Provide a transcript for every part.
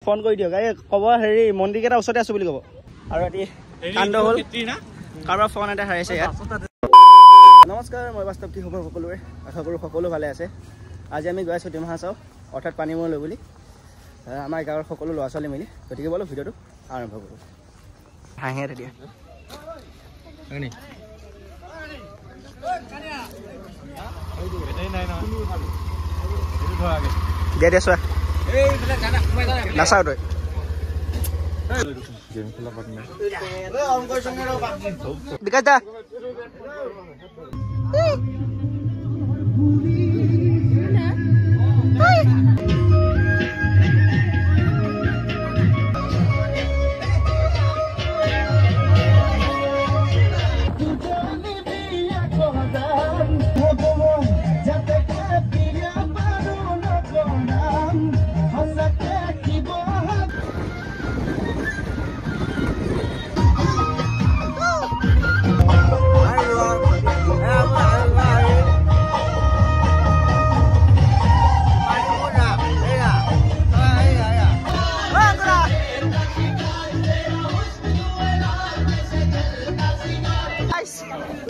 Phone কৰি দিয়ক এই ক'ব হেৰি মন্দিৰকেইটা ওচৰতে আছোঁ বুলি ক'ব আৰু ৰাতি কাণ্ড হ'ল কাৰোবাৰ ফোন এটা হেৰাইছে ইয়াত নমস্কাৰ মই বাস্তৱ কি খবৰ সকলোৰে আশা কৰোঁ সকলো ভালে আছে আজি আমি গৈ আছোঁ ডিমা হাছাও অৰ্থাৎ পানীমূৰলৈ বুলি আমাৰ গাঁৱৰ সকলো ল'ৰা ছোৱালী মিলি গতিকে ব'লো ভিডিঅ'টো আৰম্ভ কৰোঁ হাঁহি তেতিয়া দিয়া দিয়া চোৱা নাচাওঁ তই বিকাশ দা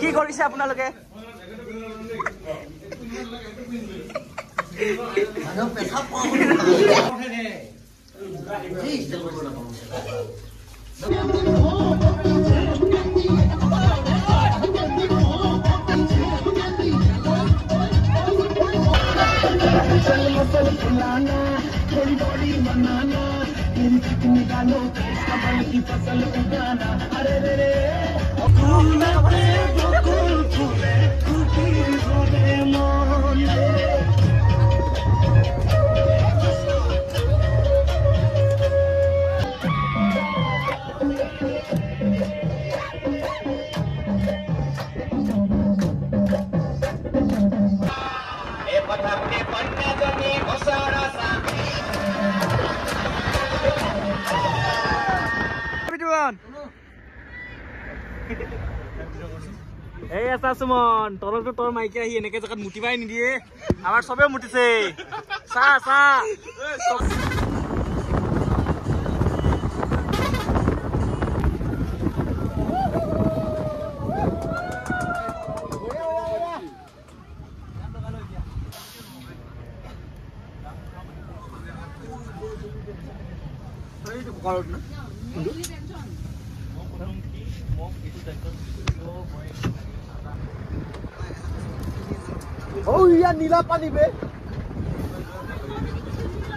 কি কৰিছে আপোনালোকে এই আছা সুমন তলতো তোৰ মাইকে আহি এনেকে জেগাত মুটিবাই নিদিয়ে আমাৰ চবে মুটিছে চা চা নীলা পানী বে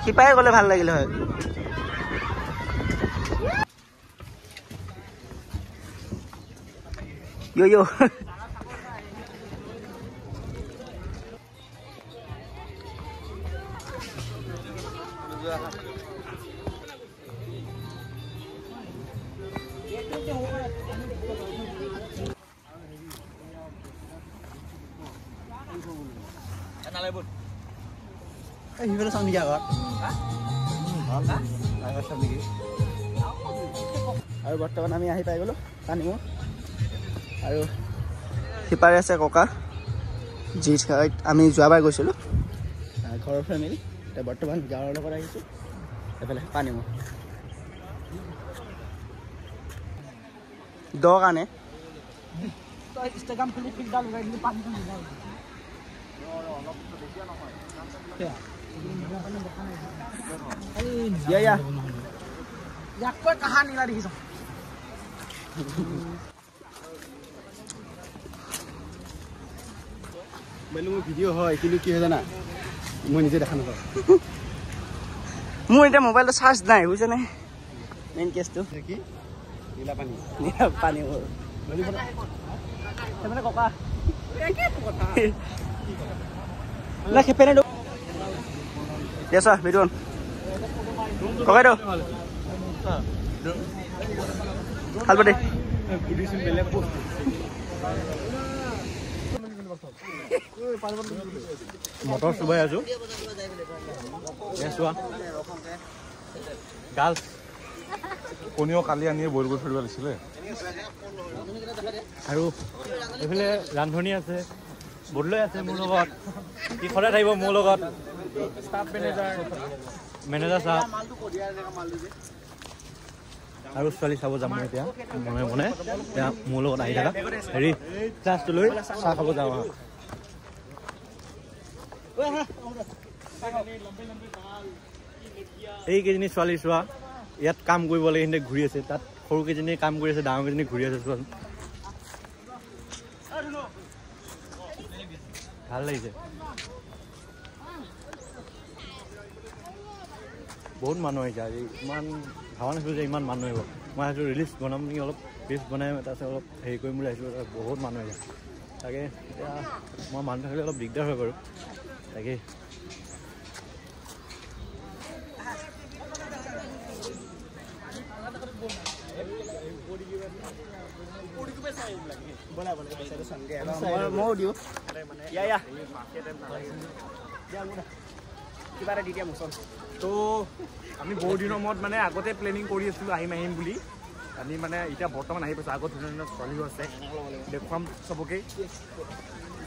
সিপাই গ'লে ভাল লাগিল হয় ইয়ো ইয়ো সিফালে চাওঁ নেকি আগত আৰু বৰ্তমান আমি আহি পাই গ'লোঁ পানীমূৰ আৰু সিপাৰে আছে ককা যি ঠাইত আমি যোৱাবাৰ গৈছিলোঁ ঘৰৰ ফেমিলি এতিয়া বৰ্তমান গাঁৱৰ লগত আহিছোঁ এইফালে পানীমূৰ দ কাৰণে ইনষ্টাগ্ৰাম খুলি ফিল্টাৰ লগাই দিলোঁ পানী কাহানীলা দেখিছ ভিডিঅ' হয় কিন্তু কি হয় জানা মই নিজে দেখা নাপাওঁ মোৰ এতিয়া মোবাইলটো চাৰ্জ নাই বুজিছানে মেইন কেছটো কি নীলা পানী নীলা পানী মোৰ মানে ককা খেপেনে দেছা ভিডিঅ' ককাই দিওঁ ভাল পাতি মটৰ চুবাই আছো চোৱা গাৰ্লছ কণীও কালি আনি বইল কৰি থৈ দিছিলে আৰু এইফালে ৰান্ধনি আছে বদলৈ আছে মোৰ লগত কি সদায় থাকিব মোৰ লগত ষ্টাফ মেনেজাৰ মেনেজাৰ সাহেব আৰু ছোৱালী চাব যাম মই এতিয়া মনে মনে এতিয়া মোৰ লগত আহি থাকা হেৰি ক্লাছটো লৈ চাহ খাব যাওঁ এইকেইজনী ছোৱালী চোৱা ইয়াত কাম কৰিব লাগে সিহঁতে ঘূৰি আছে তাত সৰু কেইজনী কাম কৰি আছে ডাঙৰ কেইজনী ঘূৰি আছে চোৱা ভাল লাগিছে বহুত মানুহ আহিছে আজি ইমান ভাবা নাছিলোঁ যে ইমান মানুহ আহিব মই ভাবিছোঁ ৰিলিজ বনাম নেকি অলপ ৰিলিজ বনাই তাৰপিছত অলপ হেৰি কৰিম বুলি ভাবিছিলোঁ বহুত মানুহ আহিছে তাকে এতিয়া মই মানুহ থাকিলে অলপ দিগদাৰ হয় বাৰু তাকে তো আমি বহুত দিনৰ মূৰত মানে আগতে প্লেনিং কৰি আছিলোঁ আহিম বুলি আমি মানে এতিয়া বৰ্তমান আহি পাইছোঁ আগত ধুনীয়া ধুনীয়া ছোৱালীও আছে দেখুৱাম চবকে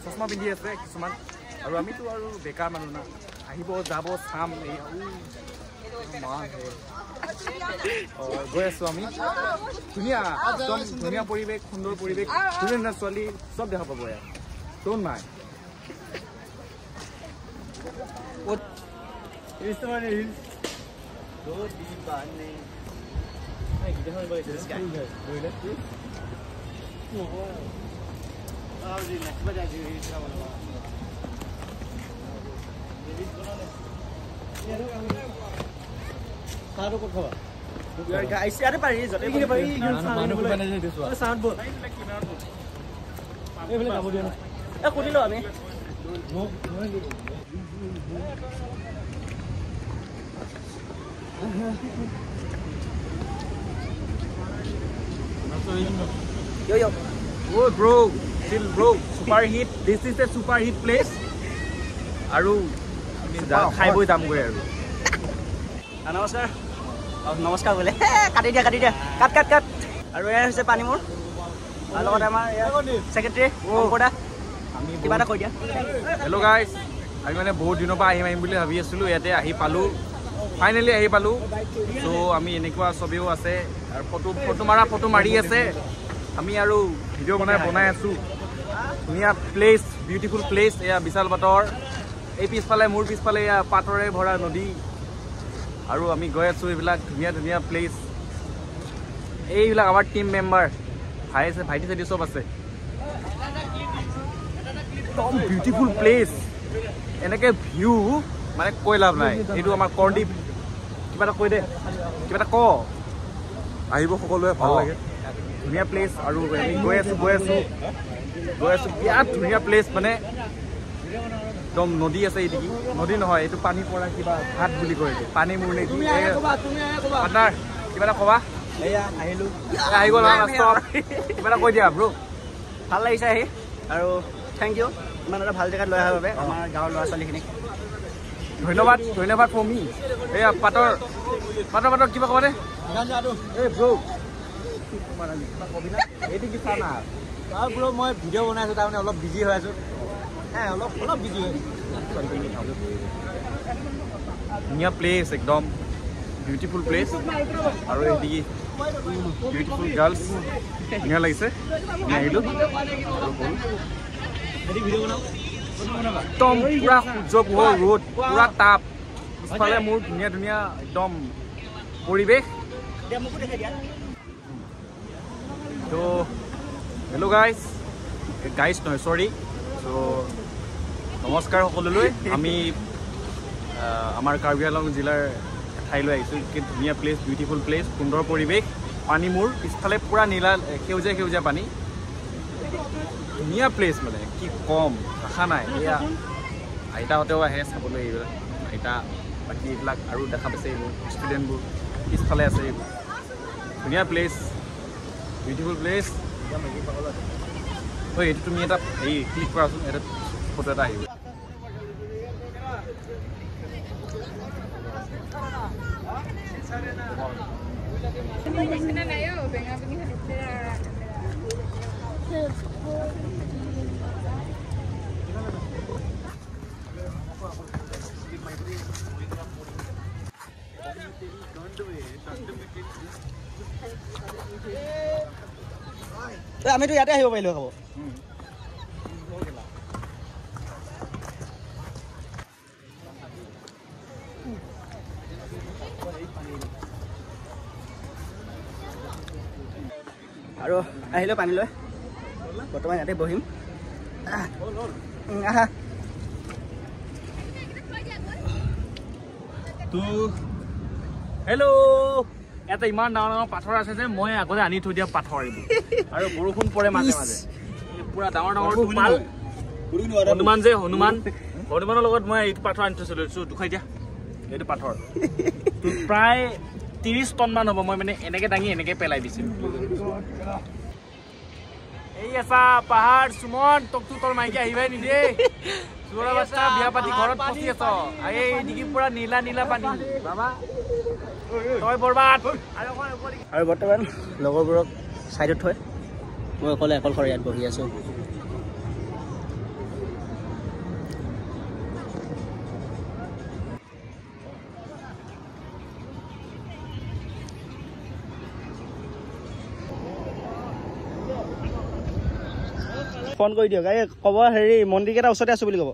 চশমা পিন্ধি আছে কিছুমান আৰু আমিতো আৰু বেকাৰ মানুহ না আহিব যাব চাম গৈ আছোঁ আমি ধুনীয়া একদম ধুনীয়া পৰিৱেশ সুন্দৰ পৰিৱেশ ধুনীয়া ধুনীয়া ছোৱালী চব দেখা পাব ইয়াত তোৰ নাই সুধিলো আমি Yo. Oh bro, chill bro. Super hit. This is the super hit place. Aru khai boi dam goi aru. নমস্কাৰ নমস্কাৰ বোলে কাটি দিয়া কাট আৰু এয়া হৈছে পানীমূৰ আৰু লগতে আমাৰ ছেক্ৰেটাৰী অংকদা আমি কিবা এটা কৈ দিয়া হেল্ল' গাইজ আমি মানে বহুত দিনৰ পৰা আহিম বুলি ভাবি আছিলোঁ ইয়াতে আহি পালোঁ ফাইনেলি আহি পালোঁ চ' আমি এনেকুৱা চবেও আছে আৰু ফটো মাৰি আছে আমি আৰু ভিডিঅ' বনাই আছোঁ ধুনীয়া প্লেচ বিউটিফুল প্লেচ এয়া বিশাল পাটৰ এই পিছফালে মোৰ পিছফালে এয়া পাতৰে ভৰা নদী আৰু আমি গৈ আছোঁ এইবিলাক ধুনীয়া ধুনীয়া প্লেচ এইবিলাক আমাৰ টিম মেম্বাৰ ভাইটি চাইটি চব আছে একদম বিউটিফুল প্লেচ এনেকৈ ভিউ মানে কৈ লাভ নাই এইটো আমাৰ কৰ্ণদ্বীপ কিবা এটা কৈ দে কিবা এটা ক আহিব সকলোৱে ভাল লাগে ধুনীয়া প্লেচ আৰু আমি গৈ আছোঁ বিৰাট ধুনীয়া প্লেচ মানে একদম নদী আছে এইদিকে নদী নহয় এইটো পানী পৰা কিবা ঘাট বুলি কয় এইটো পানী মোৰ নেকি আপোনাৰ কিবা এটা ক'বা আহি গ'ল কিবা এটা কৈ দিয়া ব্ৰ ভাল লাগিছে আহি আৰু থেংক ইউ ইমান এটা ভাল জেগাত লৈ অহাৰ বাবে আমাৰ গাঁৱৰ ল'ৰা ছোৱালীখিনিক ধন্যবাদ ফৰ মি এয়া পাতৰ কিবা ক'বা দে এই ব্ৰ এইটো কি চা না ব্ৰ মই ভিডিঅ' বনাই আছোঁ তাৰমানে অলপ বিজি হৈ আছোঁ অলপ বিজি হৈ ধুনীয়া প্লেচ একদম বিউটিফুল প্লেচ আৰু এইদিকে বিউটিফুল গাৰ্লছ ধুনীয়া লাগিছে আমি আহিলোঁ একদম পুৰা সূৰ্য পোহৰ ৰ'দ পুৰা তাপ পিছফালে মোৰ ধুনীয়া ধুনীয়া একদম পৰিৱেশ তো হেল্ল' গাইজ নহয় চৰি চ' নমস্কাৰ সকলোলৈ আমি আমাৰ কাৰ্বি আংলং জিলাৰ ঠাইলৈ আহিছোঁ কি ধুনীয়া প্লেচ বিউটিফুল প্লেচ সুন্দৰ পৰিৱেশ পানীমূৰ পিছফালে পূৰা নীলা সেউজীয়া পানী ধুনীয়া প্লেচ মানে কি কম ভাষা নাই এয়া আইতাহঁতেও আহে চাবলৈ এইবিলাক আইতা বাকী এইবিলাক আৰু দেখা পাইছে এইবোৰ ষ্টুডেণ্টবোৰ পিছফালে আছে এইবোৰ ধুনীয়া প্লেচ বিউটিফুল প্লেচ ঐ এইটো তুমি এটা হেৰি ক্লিক কৰাচোন এটা ফটো এটা আহিব আমিতো ইয়াতে আহিব পাৰিলো খাব আৰু আহিলে পানী লৈ বৰ্তমান ইয়াতে বহিম হেল্ল' এটা ইমান ডাঙৰ ডাঙৰ পাথৰ আছে যে মই আগতে আনি থৈ দিয়া পাথৰ এইবোৰ আৰু বৰষুণ পৰে মাজে মাজে পুৰা ডাঙৰ ডাঙৰ হনুমান যে হনুমানৰ লগত মই এইটো পাথৰ আনি থৈছিলো দুখাই দিয়া এইটো পাথৰ প্ৰায় 30 টন মান হ'ব মই মানে এনেকে দাঙি এনেকে পেলাই দিছিলো এই আছা পাহাৰ সুমন তোকতো তোৰ মাইকে আহিবাই নিদে চোৰা বাচ্চা বিয়া পাতি ঘৰত ফচি আছ এই ডিগি পুৰা নীলা নীলা পানী বাবা তই বৰবাদ আৰু বৰ্তমান লগৰবোৰক ছাইডত থৈ মই অকলশৰে ইয়াত বহি আছো ফোন কৰি দিয়ক এই ক'ব হেৰি মন্দিৰকেইটা ওচৰতে আছো বুলি ক'ব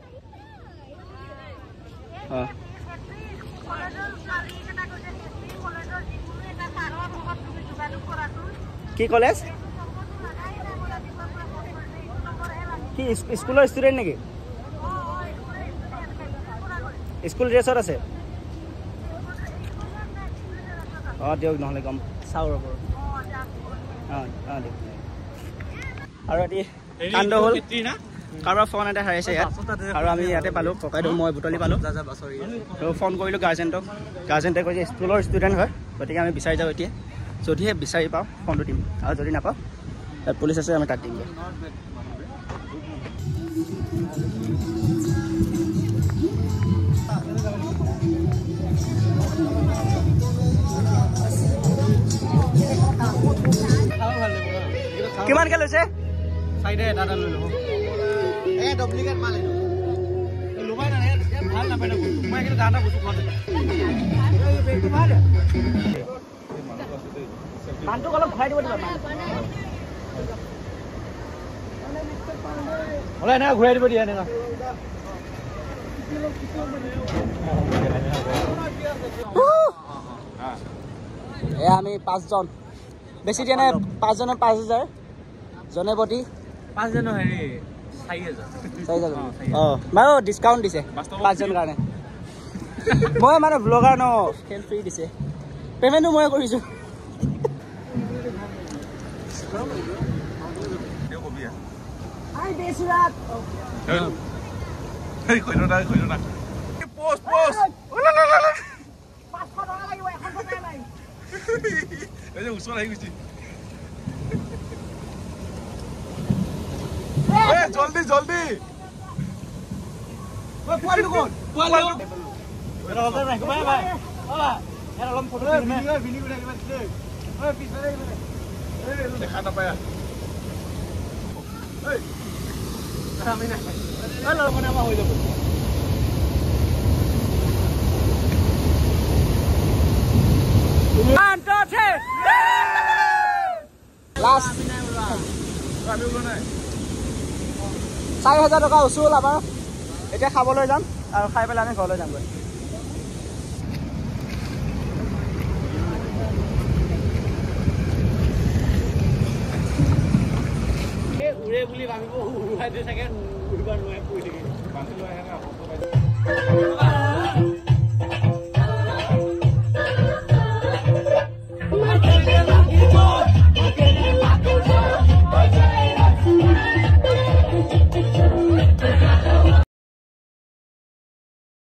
কি কলেজ কি স্কুলৰ ষ্টুডেণ্ট নেকি স্কুল ড্ৰেছত আছে দিয়ক নহ'লে কম চাওঁ ৰ'ব দিয়ক আৰু এটি কাণ্ড হ'ল কাৰোবাৰ ফোন এটা হেৰাইছে ইয়াত আৰু আমি ইয়াতে পালোঁ ককাইদেউ মই বুটলি পালোঁ ফোন কৰিলোঁ গাৰ্জেণ্টে কৈছে স্কুলৰ ষ্টুডেণ্ট হয় গতিকে আমি বিচাৰি যাওঁ এতিয়া যদিহে বিচাৰি পাওঁ ফোনটো দিম আৰু যদি নাপাওঁ তাত পুলিচ আছে আমি তাত দিমগৈ কিমানকৈ লৈছে চাইডে এটা লৈ ল'ব এই ডুপ্লিকেট মাল এইটো ল'বাই নাই ভাল নাপায় না মই কিন্তু দানা বস্তু খোৱা মানটো অলপ ঘূৰাই দিব দিবা হ'লে এনেকৈ ঘূৰাই দিব দিয়া এনেকুৱা এয়া আমি 5জন বেছি দিয়া নাই 5জনৰ 5,000 জনে প্ৰতি 5জনৰ হেৰি 4,000 বাৰু ডিছকাউণ্ট দিছে 5জনৰ কাৰণে মই মানে ব্লগাৰ ন খেল ফ্ৰী দিছে পে'মেণ্টটো মই কৰিছোঁ ওচৰত আহি গৈছে জলদি জলদি দেখা নাপায় লাষ্ট 4,000 টকা উচুল আমাৰ এতিয়া খাবলৈ যাম আৰু খাই পেলাই আমি ঘৰলৈ যামগৈ উৰে বুলি ভাবিব উৰুৱাই দিয়ে চাগে উৰিব নোৱাৰে পৰি থাকে